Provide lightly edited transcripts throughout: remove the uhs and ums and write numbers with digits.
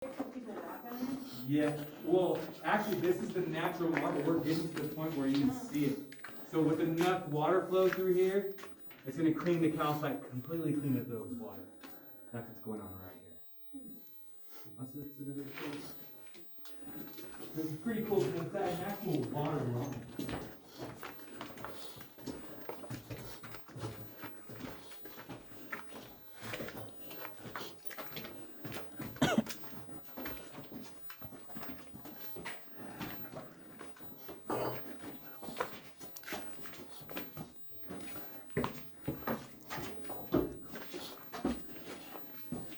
People walk on it? Yeah, well, actually, this is the natural marble. We're getting to the point where you can see it. So with enough water flow through here, it's going to clean the calcite, completely clean it though with water. That's what's going on right here. It's pretty cool because it's that actual water line.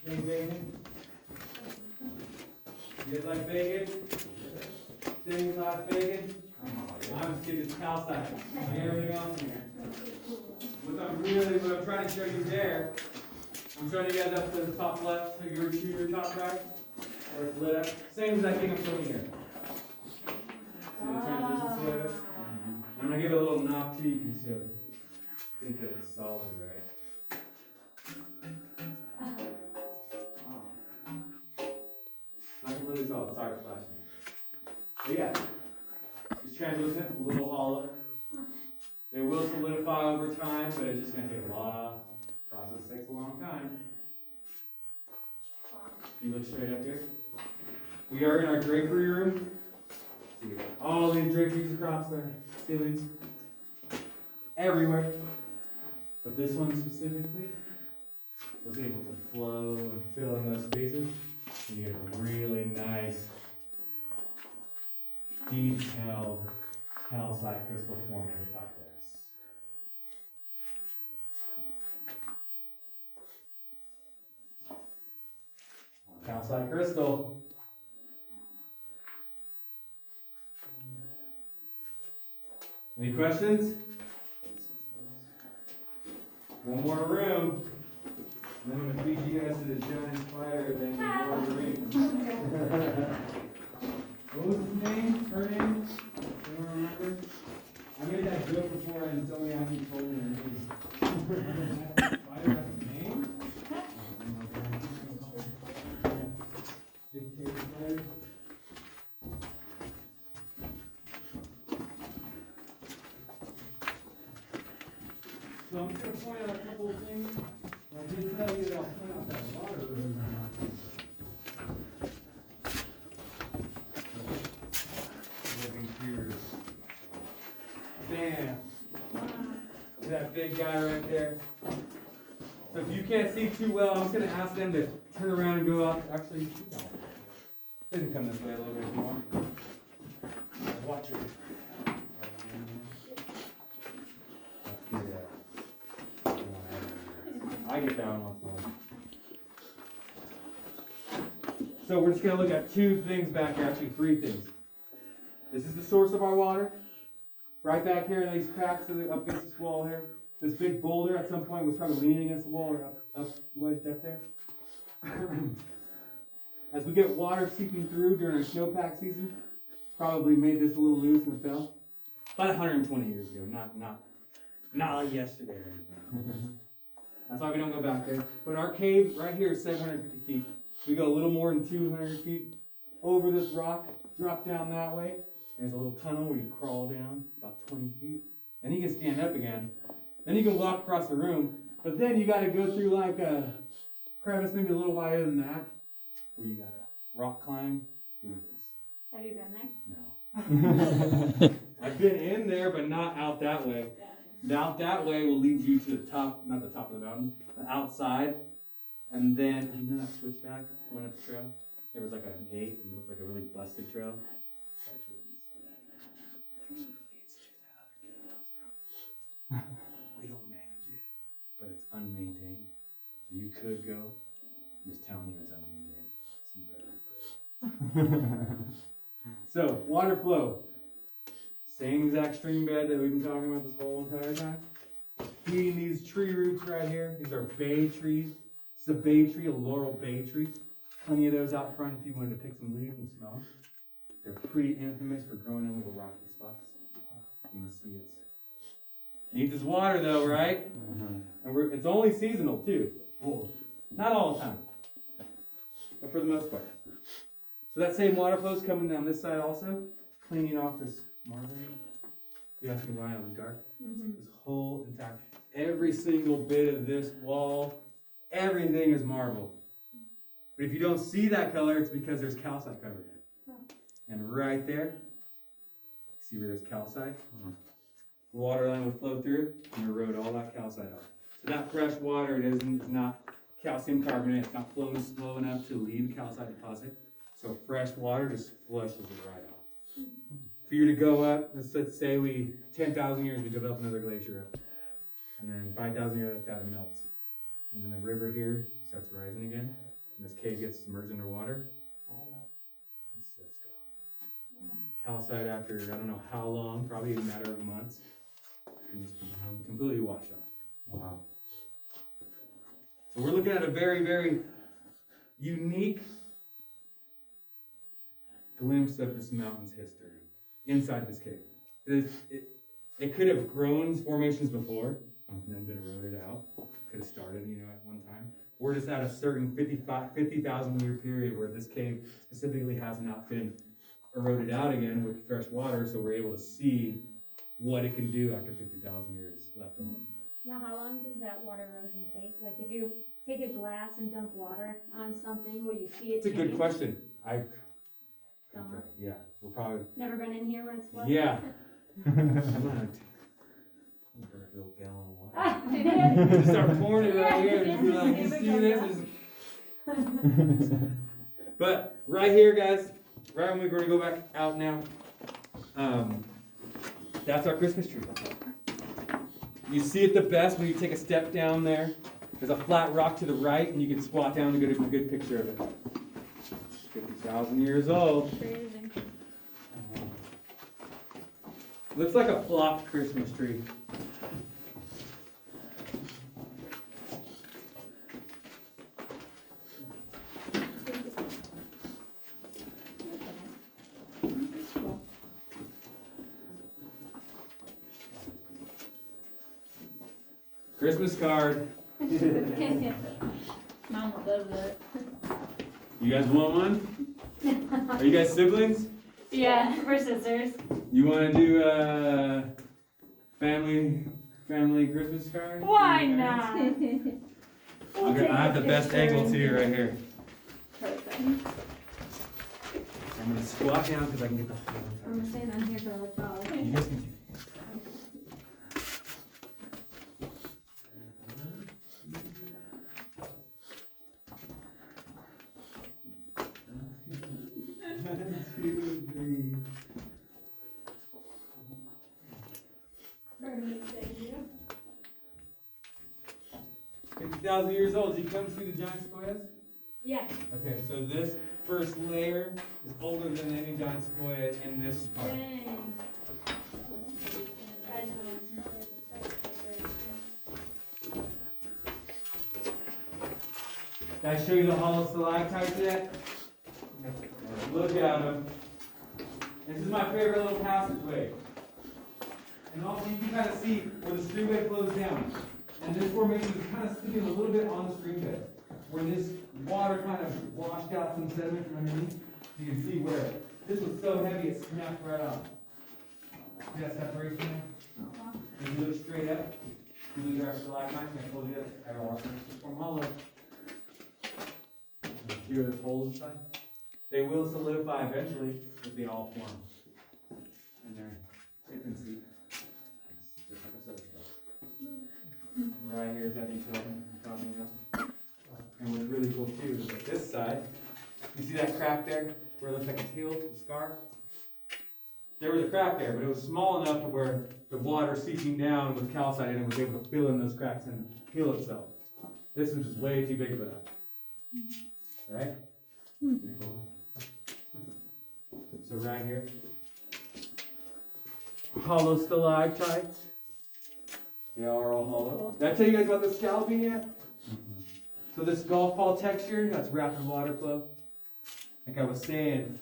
Hey, bacon. You guys like bacon? Things like bacon? I'm just kidding, it's calcite. Everything else in here. What I'm trying to show you there, I'm showing you guys up to the top left, so your top right, where it's lit up. Same exact thing I'm showing here. See the transition lit up? I'm gonna give it a little knock too, you can see it. Think that it's solid, right? Not completely solid, sorry for flashing. But yeah, it's translucent, a little hollow. They will solidify over time, but it's just going to take a lot. Process takes a long time. You look straight up here. We are in our drapery room. See, we got all these draperies across the ceilings, everywhere. But this one specifically was able to flow and fill in those spaces. And you get a really nice, detailed calcite crystal forming at the top there. Calcite crystal. Any questions? One more room. And then I'm going to feed you guys to the giant spider thing in Lord of the Rings. What was his name? Her name? Anyone remember? I made that joke before and somebody actually told me her name. That spider has a name? So I'm just going to point out a couple of things. I did tell you that I'll point out that water room. Living here. Bam. That big guy right there. So if you can't see too well, I'm just going to ask them to turn around and go out. Actually, no. They can come this way a little bit if you want. Watch it. Let's do that. I get that one once in a while. So we're just going to look at two things back here, actually three things. This is the source of our water. Right back here in these cracks up against this wall here. This big boulder at some point was probably leaning against the wall or up wedged up there. As we get water seeping through during our snowpack season, probably made this a little loose and fell. About 120 years ago, not like yesterday or anything. That's why we don't go back there. But our cave right here is 750 feet. We go a little more than 200 feet over this rock, drop down that way. There's a little tunnel where you crawl down about 20 feet. And you can stand up again. Then you can walk across the room. But then you got to go through like a crevice, maybe a little wider than that, where you got to rock climb through this. Have you been there? No. I've been in there, but not out that way. Out that way will lead you to the top, not the top of the mountain, the outside. And then, you know that switchback going up the trail? There was like a gate, and it looked like a really busted trail. Actually, leads to that other gate. We don't manage it, but it's unmaintained. So you could go. I'm just telling you it's unmaintained. So, water flow. Same exact stream bed that we've been talking about this whole entire time. Feeding these tree roots right here. These are bay trees. This is a bay tree, a laurel bay tree. Plenty of those out front if you wanted to pick some leaves and smell them. They're pretty infamous for growing in little rocky spots. You can see it needs its water though, right? And it's only seasonal too. Well, not all the time. but for the most part. So that same water flow is coming down this side also, cleaning off this marble. You ask me why it was dark? This whole entire, every single bit of this wall, everything is marble. But if you don't see that color, it's because there's calcite covered. And right there, see where there's calcite? The water line would flow through and erode all that calcite out. So that fresh water, it's not calcium carbonate, it's not flowing slow enough to leave the calcite deposit. So fresh water just flushes it right off. For you to go up, let's say 10,000 years, we develop another glacier up. And then 5,000 years, that melts. And then the river here starts rising again. And this cave gets submerged underwater. All that stuff's gone. Calcite after, I don't know how long, probably a matter of months, can just become completely washed off. Wow. So we're looking at a very, very unique glimpse of this mountain's history inside this cave. It could have grown formations before and then been eroded out. Could have started, at one time. We're just at a certain 50,000 year period where this cave specifically has not been eroded out again with fresh water, so we're able to see what it can do after 50,000 years left alone. Now, how long does that water erosion take? Like, if you take a glass and dump water on something, will you see it It's a change? good question. Summer? Yeah, we're probably. Never been in here when it's flooded? Yeah. I'm gonna a little gallon of water. Just start pouring it right here. And be like, you see this? But right here, guys, right when we're going to go back out now, that's our Christmas tree. You see it the best when you take a step down there. There's a flat rock to the right, and you can squat down and get a good picture of it. 50,000 years old. Crazy. Looks like a flocked Christmas tree. Christmas card. Mama loves it. You guys want one? Are you guys siblings? Yeah, we're sisters. You want to do a family Christmas card? Why not? Okay, I have the best angle too right here. Perfect. I'm gonna squat down because I can get the whole I'm gonna stand on here for the dog. You guys can. Perfect, thank you. 50,000 years old. Did you come see the giant sequoias? Yeah. Okay, so this first layer is older than any giant sequoia in this part. Dang. Did I show you the hollow stalactites yet? Look at them. This is my favorite little passageway. And also you can kind of see where the streamway flows down. And this formation is kind of sitting a little bit on the stream bed, where this water kind of washed out some sediment from underneath. You can see where this was so heavy it snapped right off. See that separation there? If you look straight up, you lose our stalagmites, and I told you that every water to form hollow. Here are the holes inside. They will solidify eventually, but they all form in their infancy. It's just like a soda straw. Right here is that detail I'm talking about. And what's really cool too is that this side, you see that crack there where it looks like a teal, a scar? There was a crack there, but it was small enough to where the water seeping down with calcite in it was able to fill in those cracks and heal itself. This was just way too big for that. Right? Pretty cool. So right here, hollow stalactites. They are all hollow. Did I tell you guys about the scalloping yet? So this golf ball texture, that's rapid water flow. Like I was saying,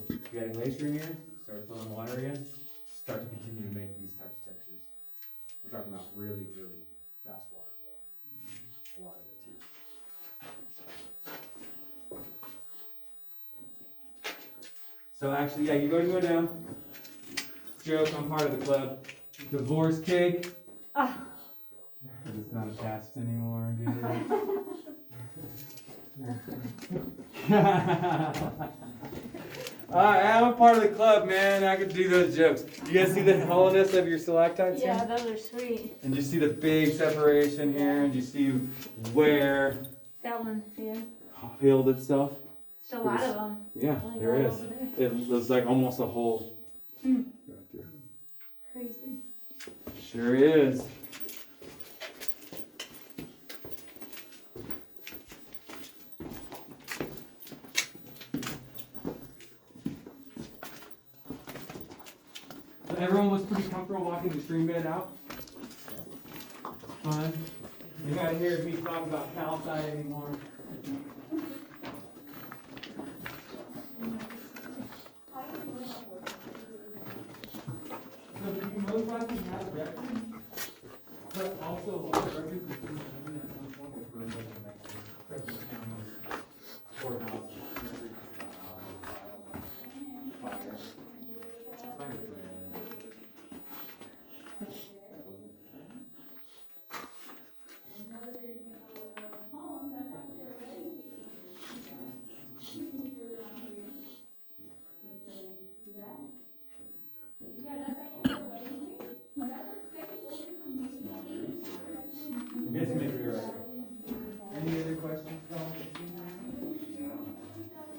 you got a glacier in here, start flowing water again, start to continue to make these types of textures. We're talking about really, really fast water flow. A lot of it too. So actually, yeah, you go down. Joke, I'm part of the club. Divorce cake. Ah. It's not attached anymore, dude. I'm a part of the club, man. I could do those jokes. You guys see the hollowness of your stalactites Yeah, here? those are sweet. And you see the big separation here, and you see where That one, yeah. healed itself. There's a lot of them. Yeah, Like there all is. over there. It was like almost a hole. Hmm. Right there. Crazy. Sure is. So everyone was pretty comfortable walking the stream bed out. Fun. You're not hearing me talk about calcite anymore.